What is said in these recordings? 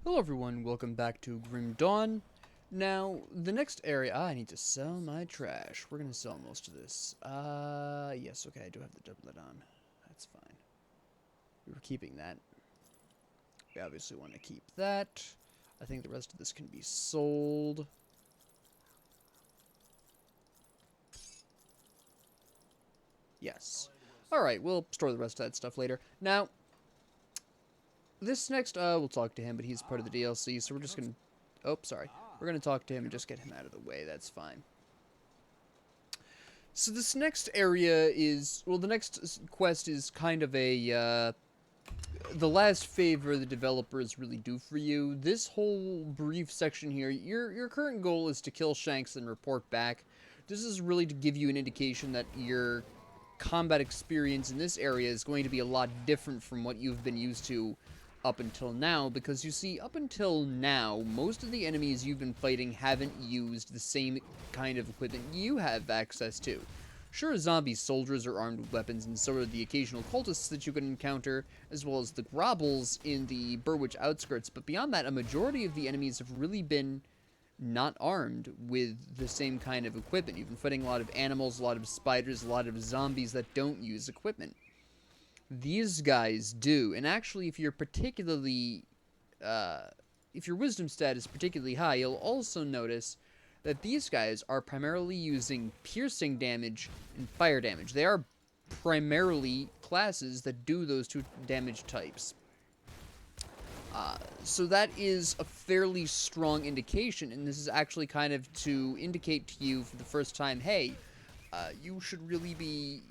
Hello everyone, welcome back to Grim Dawn. Now, the next area, I need to sell my trash. We're gonna sell most of this. Yes, okay, I do have the doublet on. That's fine. We were keeping that. We obviously want to keep that. I think the rest of this can be sold. Yes. Alright, we'll store the rest of that stuff later. Now, this next, we'll talk to him, but he's part of the DLC, so we're just gonna... Oh, sorry. We're gonna talk to him and just get him out of the way, that's fine. So this next area is, well, the next quest is kind of the last favor the developers really do for you. This whole brief section here, your current goal is to kill Shanks and report back. This is really to give you an indication that your combat experience in this area is going to be a lot different from what you've been used to up until now, because you see, up until now, most of the enemies you've been fighting haven't used the same kind of equipment you have access to. Sure, zombie soldiers are armed with weapons, and so are the occasional cultists that you can encounter, as well as the grobbles in the Burwich outskirts, but beyond that, a majority of the enemies have really been not armed with the same kind of equipment. You've been fighting a lot of animals, a lot of spiders, a lot of zombies that don't use equipment. These guys do, and actually, if you're particularly, if your wisdom stat is particularly high, you'll also notice that these guys are primarily using piercing damage and fire damage. They are primarily classes that do those two damage types. So that is a fairly strong indication, and this is actually kind of to indicate to you for the first time, hey, you should really be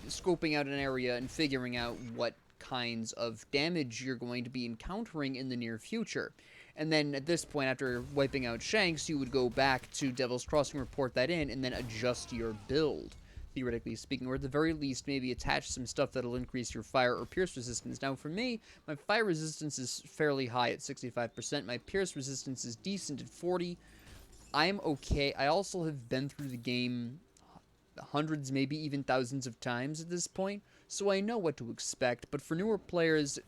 scoping out an area and figuring out what kinds of damage you're going to be encountering in the near future. And then at this point, after wiping out Shanks, you would go back to Devil's Crossing, report that in, and then adjust your build, theoretically speaking, or at the very least, maybe attach some stuff that'll increase your fire or pierce resistance. Now, for me, my fire resistance is fairly high at 65%. My pierce resistance is decent at 40. I'm okay. I also have been through the game hundreds, maybe even thousands of times at this point, so I know what to expect. But for newer players,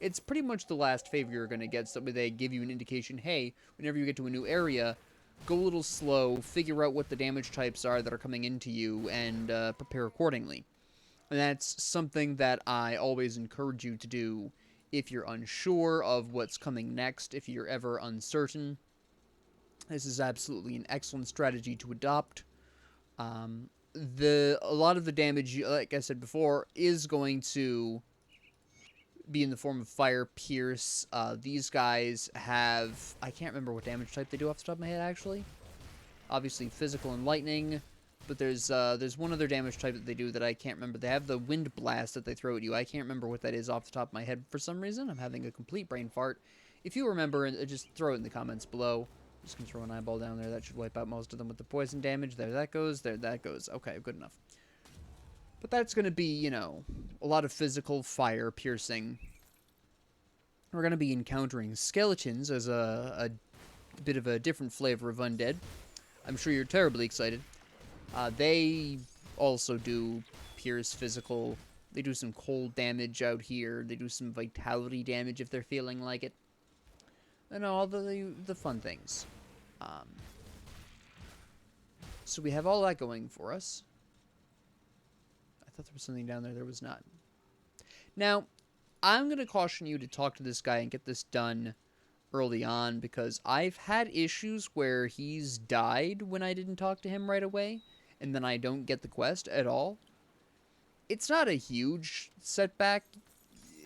it's pretty much the last favor you're going to get, so they give you an indication, hey, whenever you get to a new area, go a little slow, figure out what the damage types are that are coming into you, and prepare accordingly. And that's something that I always encourage you to do if you're unsure of what's coming next, if you're ever uncertain. This is absolutely an excellent strategy to adopt. A lot of the damage, like I said before, is going to be in the form of fire, pierce. These guys have, I can't remember what damage type they do off the top of my head, actually. Obviously physical and lightning, but there's one other damage type that they do that I can't remember. They have the wind blast that they throw at you. I can't remember what that is off the top of my head for some reason. I'm having a complete brain fart. If you remember, just throw it in the comments below. Just gonna throw an eyeball down there. That should wipe out most of them with the poison damage. There that goes. There that goes. Okay, good enough. But that's gonna be, you know, a lot of physical fire piercing. We're gonna be encountering skeletons as a bit of a different flavor of undead. I'm sure you're terribly excited. They also do pierce physical. They do some cold damage out here. They do some vitality damage if they're feeling like it. And all the fun things. So we have all that going for us. I thought there was something down there. There was not. Now, I'm going to caution you to talk to this guy and get this done early on, because I've had issues where he's died when I didn't talk to him right away, and then I don't get the quest at all. It's not a huge setback.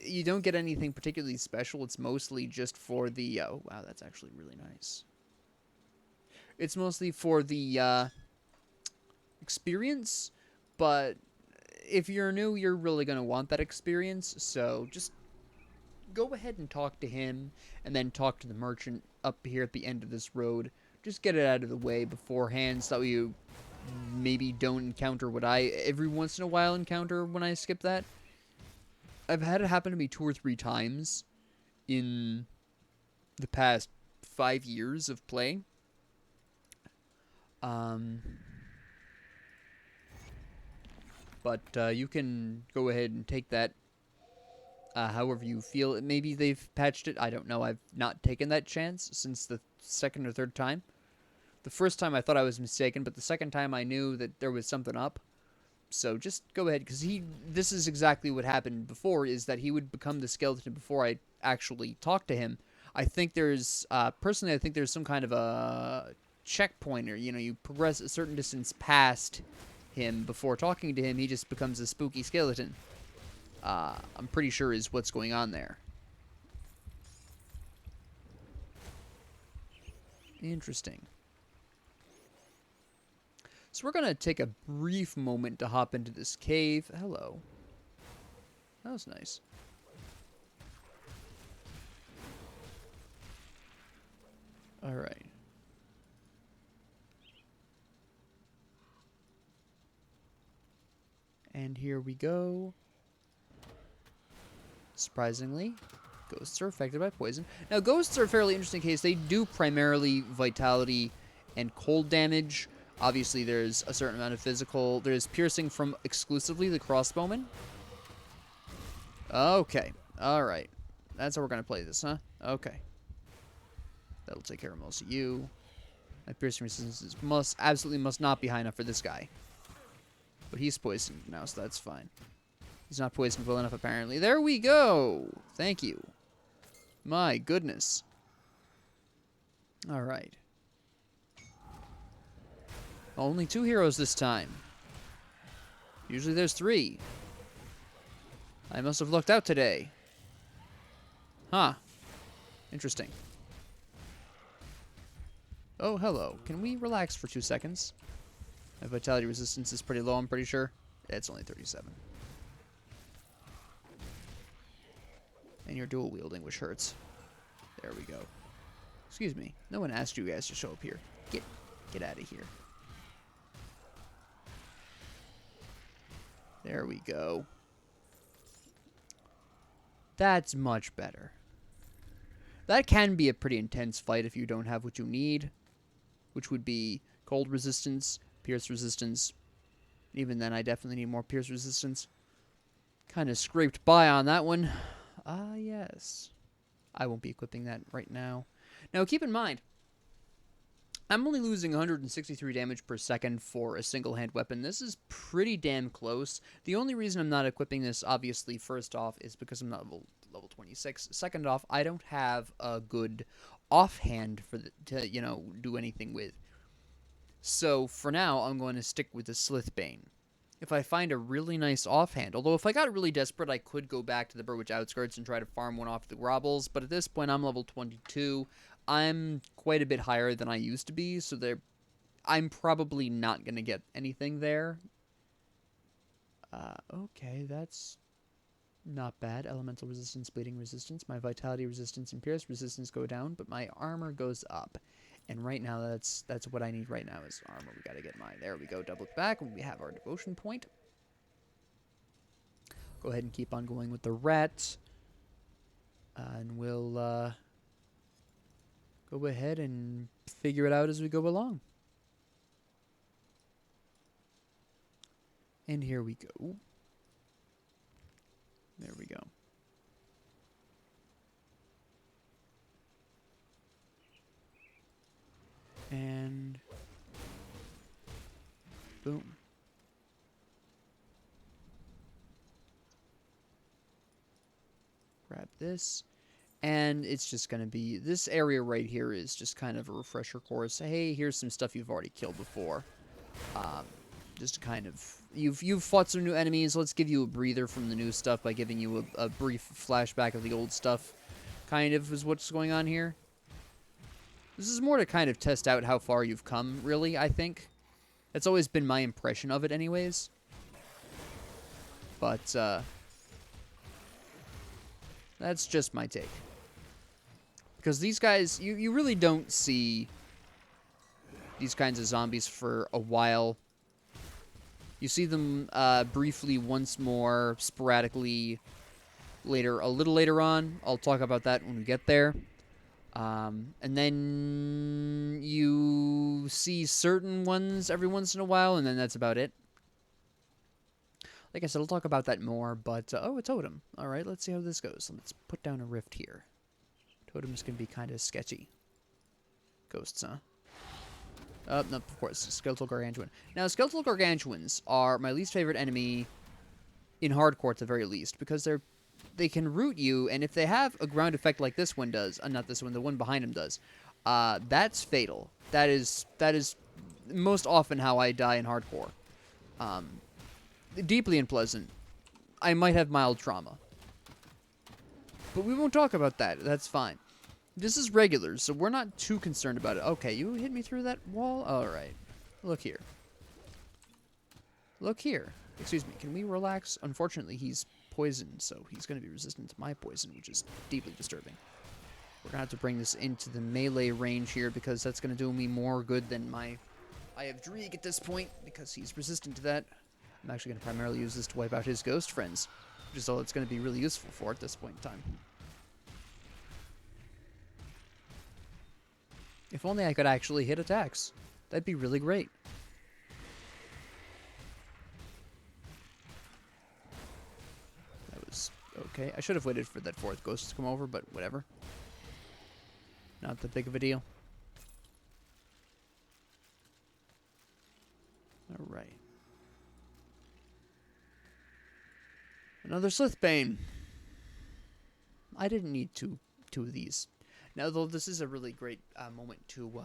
You don't get anything particularly special. It's mostly just for the... oh, wow, that's actually really nice. It's mostly for the experience, but if you're new, you're really going to want that experience, so just go ahead and talk to him, and then talk to the merchant up here at the end of this road. Just get it out of the way beforehand, so that you maybe don't encounter what I every once in a while encounter when I skip that. I've had it happen to me 2 or 3 times in the past 5 years of play. But you can go ahead and take that however you feel it. Maybe they've patched it. I don't know. I've not taken that chance since the second or third time. The first time I thought I was mistaken, but the second time I knew that there was something up. So just go ahead, because this is exactly what happened before, is that he would become the skeleton before I actually talked to him. I think there's, personally, I think there's some kind of a checkpointer. You know, you progress a certain distance past him before talking to him, he just becomes a spooky skeleton. I'm pretty sure is what's going on there. Interesting. So we're going to take a brief moment to hop into this cave. Hello. That was nice. All right. And here we go. Surprisingly, ghosts are affected by poison. Now, ghosts are a fairly interesting case. They do primarily vitality and cold damage. Obviously, there's a certain amount of physical. There's piercing from exclusively the crossbowman. Okay. All right. That's how we're going to play this, huh? Okay. That'll take care of most of you. My piercing resistance absolutely must not be high enough for this guy. But he's poisoned now, so that's fine. He's not poisoned well enough, apparently. There we go! Thank you. My goodness. Alright. Only 2 heroes this time. Usually there's 3. I must have lucked out today. Huh. Interesting. Oh, hello. Can we relax for 2 seconds? My vitality resistance is pretty low, I'm pretty sure. It's only 37. And you're dual wielding, which hurts. There we go. Excuse me. No one asked you guys to show up here. Get out of here. There we go. That's much better. That can be a pretty intense fight if you don't have what you need, which would be cold resistance, pierce resistance. Even then, I definitely need more pierce resistance. Kind of scraped by on that one. Yes. I won't be equipping that right now. Now, keep in mind, I'm only losing 163 damage per second for a single-hand weapon. This is pretty damn close. The only reason I'm not equipping this, obviously, first off, is because I'm not level 26. Second off, I don't have a good offhand to, you know, do anything with. So, for now, I'm going to stick with the Slithbane. If I find a really nice offhand, although if I got really desperate, I could go back to the Burwich outskirts and try to farm one off the Grobbles, but at this point, I'm level 22. I'm quite a bit higher than I used to be, so I'm probably not going to get anything there. Okay, that's not bad. Elemental resistance, bleeding resistance. My vitality resistance and pierce resistance go down, but my armor goes up. And right now, that's what I need right now is armor. We got to get mine. There we go. Double back. We have our devotion point. Go ahead and keep on going with the rat. And we'll go ahead and figure it out as we go along. And here we go. There we go. And boom. Grab this. And it's just going to be, this area right here is just kind of a refresher course. Hey, here's some stuff you've already killed before. Just kind of, you've fought some new enemies. Let's give you a breather from the new stuff by giving you a brief flashback of the old stuff. Kind of is what's going on here. This is more to kind of test out how far you've come, really, I think. That's always been my impression of it anyways. But, that's just my take. Because these guys, you really don't see these kinds of zombies for a while. You see them briefly once more, sporadically, later, a little later on. I'll talk about that when we get there. And then you see certain ones every once in a while, and then that's about it. Like I said, I'll talk about that more, but, oh, a totem. Alright, let's see how this goes. Let's put down a rift here. Totems can be kind of sketchy. Ghosts, huh? No, of course, Skeletal Gargantuan. Now, Skeletal Gargantuans are my least favorite enemy in hardcore at the very least, because they can root you, and if they have a ground effect like this one does, not this one, the one behind him does, that's fatal. That is most often how I die in hardcore. Deeply unpleasant. I might have mild trauma. But we won't talk about that. That's fine. This is regulars, so we're not too concerned about it. Okay, you hit me through that wall? Alright. Look here. Look here. Excuse me, can we relax? Unfortunately, he's poisoned, so he's going to be resistant to my poison, which is deeply disturbing. We're going to have to bring this into the melee range here, because that's going to do me more good than my Eye of Dreeg at this point, because he's resistant to that. I'm actually going to primarily use this to wipe out his ghost friends, which is all it's going to be really useful for at this point in time. If only I could actually hit attacks. That'd be really great. That was okay. I should have waited for that fourth ghost to come over, but whatever. Not that big of a deal. Alright. Another Slithbane. I didn't need two of these. Now, though, this is a really great moment to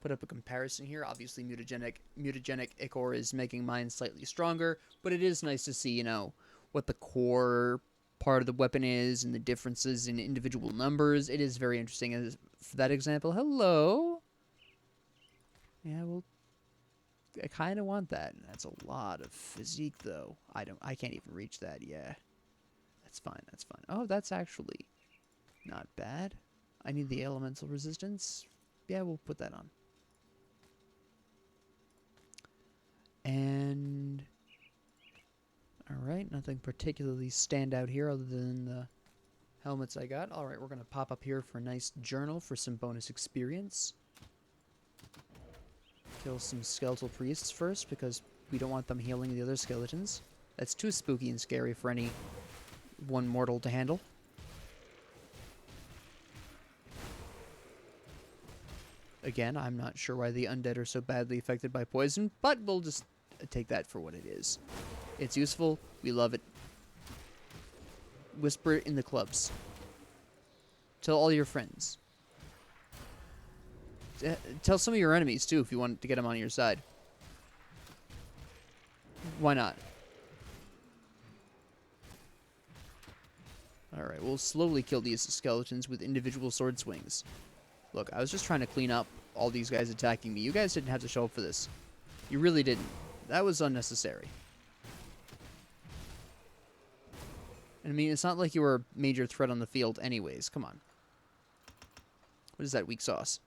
put up a comparison here. Obviously, mutagenic Ichor is making mine slightly stronger, but it is nice to see, you know, what the core part of the weapon is and the differences in individual numbers. It is very interesting. As for that example, hello. Yeah, well, I kind of want that. That's a lot of physique, though. I can't even reach that. Yeah, that's fine. That's fine. Oh, that's actually not bad. I need the elemental resistance. Yeah, we'll put that on. And alright, nothing particularly stand out here other than the helmets I got. Alright, we're going to pop up here for a nice journal for some bonus experience. Kill some skeletal priests first, because we don't want them healing the other skeletons. That's too spooky and scary for any one mortal to handle. Again, I'm not sure why the undead are so badly affected by poison, but we'll just take that for what it is. It's useful. We love it. Whisper it in the clubs. Tell all your friends. Tell some of your enemies, too, if you want to get them on your side. Why not? Alright, we'll slowly kill these skeletons with individual sword swings. Look, I was just trying to clean up all these guys attacking me. You guys didn't have to show up for this. You really didn't. That was unnecessary. I mean, it's not like you were a major threat on the field anyways. Come on. What is that, weak sauce?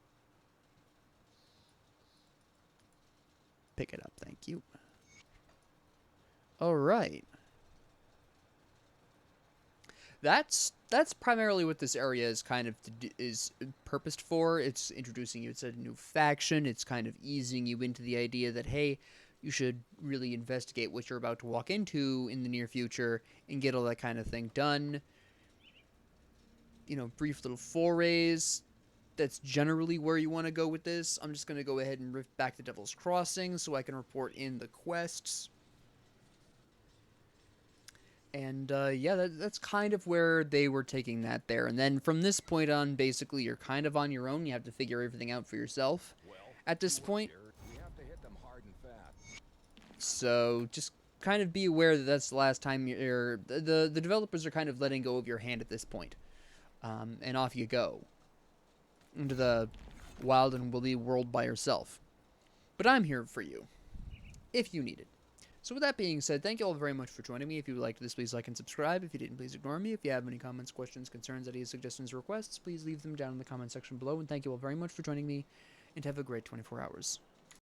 Pick it up, thank you. Alright. That's primarily what this area is kind of is purposed for. It's introducing you to a new faction. It's kind of easing you into the idea that, hey, you should really investigate what you're about to walk into in the near future and get all that kind of thing done. You know, brief little forays. That's generally where you want to go with this. I'm just going to go ahead and rift back to Devil's Crossing so I can report in the quests. And, yeah, that's kind of where they were taking that there. And then from this point on, basically, you're kind of on your own. You have to figure everything out for yourself at this point. So just kind of be aware that that's the last time you're... The developers are kind of letting go of your hand at this point. And off you go. Into the wild and woolly world by yourself. But I'm here for you, if you need it. So with that being said, thank you all very much for joining me. If you liked this, please like and subscribe. If you didn't, please ignore me. If you have any comments, questions, concerns, ideas, suggestions, or requests, please leave them down in the comment section below. And thank you all very much for joining me, and have a great 24 hours.